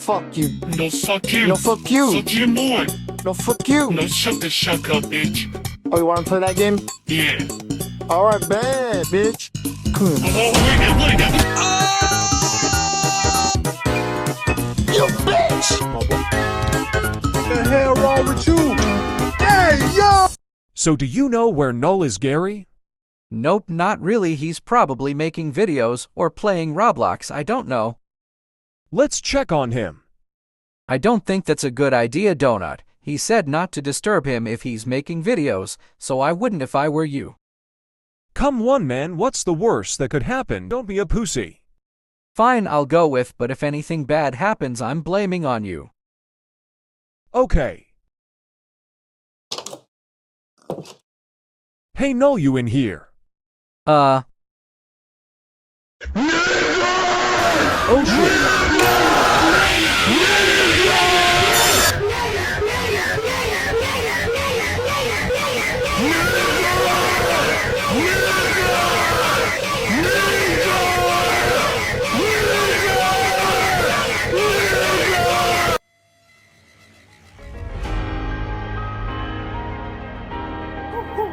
Fuck you. No, fuck you. No, fuck you. Fuck you more. No, fuck you. No, shut the shuck up, bitch. Oh, you wanna play that game? Yeah. Alright, bad, bitch. Come here. Oh, wait a minute. You bitch! What the hell wrong with you? Hey, yo! So do you know where Null is, Gary? Nope, not really. He's probably making videos or playing Roblox. I don't know. Let's check on him. I don't think that's a good idea, Donut. He said not to disturb him if he's making videos, so I wouldn't if I were you. Come on, man, what's the worst that could happen? Don't be a pussy. Fine, I'll go with, but if anything bad happens, I'm blaming on you. Okay. Hey, Null, you in here? Oh shit.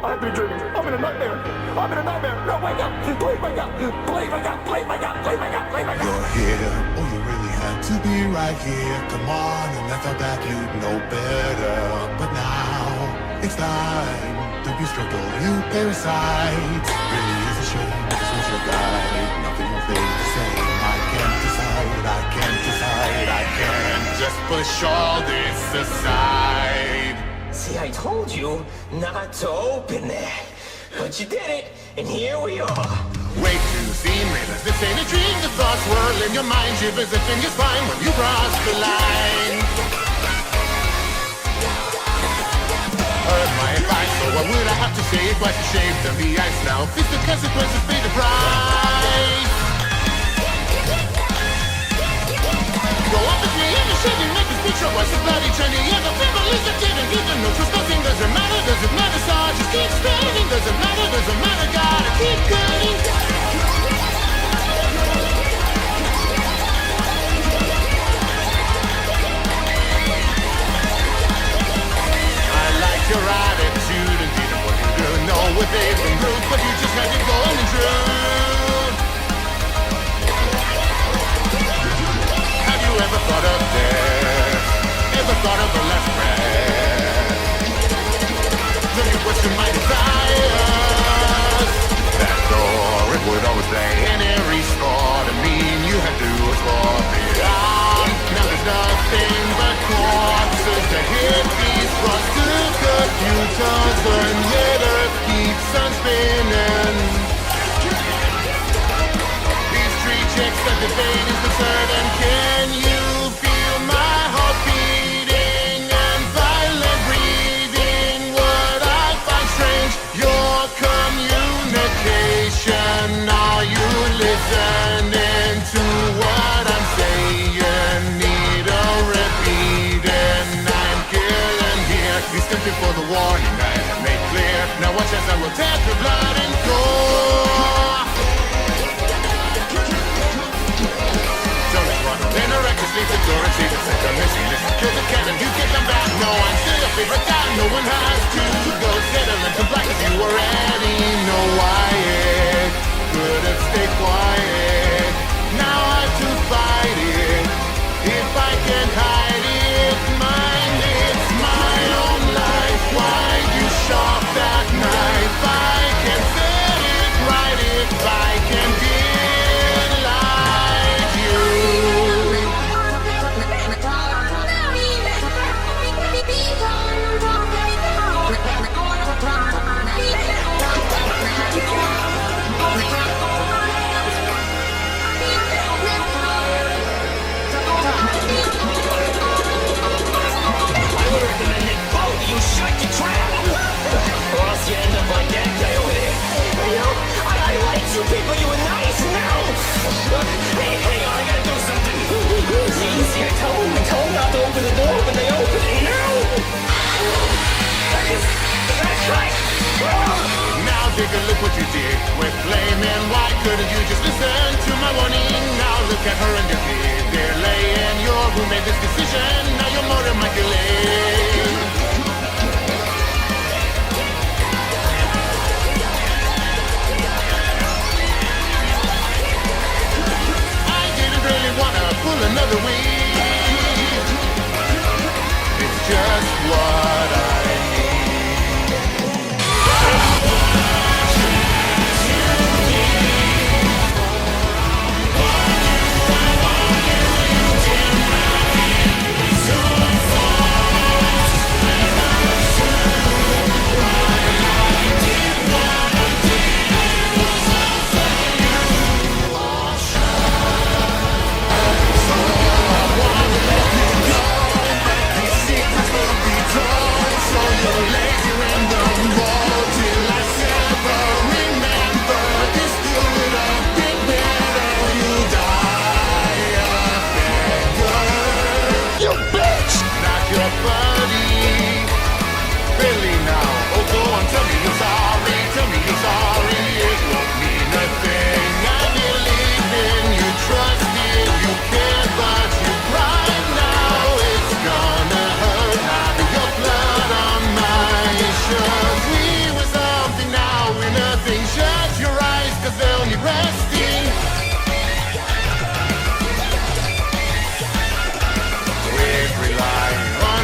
I've been dreaming. I'm in a nightmare. I'm in a nightmare. No, wake up. Please wake up. Please wake up. Please wake up. Please wake up. Please wake up. You're here, oh you really had to be right here. Come on, and I thought that you'd know better. But now, it's time to be struggle, you parasite. Really is a shame, this was your guide. Nothing will stay the same. I can't decide, I can't decide. I can't just push all this aside. See, I told you not to open that, but you did it, and here we are. Way too seamless, this ain't a dream. The thoughts swirl in your mind, shivers in your spine when you cross the line. Heard my advice, so what would I have to say? Quite a shame to be ice now. Face the consequences, pay the price. Go on the tree and the shade and make a speech. Your voice is bloody, trendy, and the families are giving you the no trust, nothing doesn't matter, so I just keep spinning. Doesn't matter, gotta keep cutting. I like your attitude and didn't what you do. Know what they've been rude, but you just had it going and true. Have you ever thought of death? Ever thought of a last breath? Tell me what you might desire. That door, it would always lay in every spot. I mean, you had to absorb it on. Now there's nothing but corpses that hit these fronts to computers, and yet Earth keeps on spinning. These three chicks that debate is absurd, and can you feel my heart beating and violent breathing? What I find strange, your communication. Are you listening to what I'm saying? Need a repeating. I'm killing here. He's tempted for the warning I have made clear. Now watch as I will tear through blood and gore. Then a reckless leaves the door and sees the second missing. Kill the cat and you get them back. No, I'm still your favorite guy. No one has to go settle and come back if you already know why it could have stayed quiet. Now I have to fight it. If I can hide it, mine, it's my own life. Why'd you sharp that knife? I can set it right if I can delight you. You shut your trap! Or else you end up like that guy over there. You know, I like you people, you were nice now! Hey, hang on, I gotta do something. See, I told not to open the door, but they opened it now! That's right! Now take a look what you did. We're blaming, why couldn't you just listen to my warning? Now look at her and your kid. They're laying your who made this decision. Now you're more than my delay. I didn't really wanna pull another week. It's just what I need.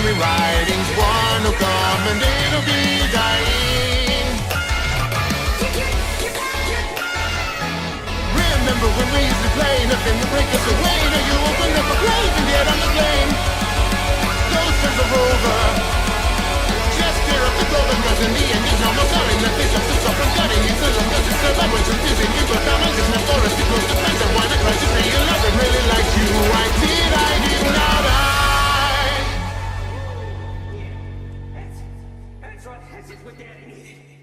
Writings, one will come and it'll be dying. Remember when we used to play, nothing would break us away. Now you open up a grave and get on the flame. Those times are over. Just tear up the golden guns in the end. There's no more telling the things I'm so soft from cutting you. Cause I'm just a serve, I went to dizzy. You got down and just meant for us to close the fence. I wanna cry to realize I really like you. I did not. That's what Daddy needed.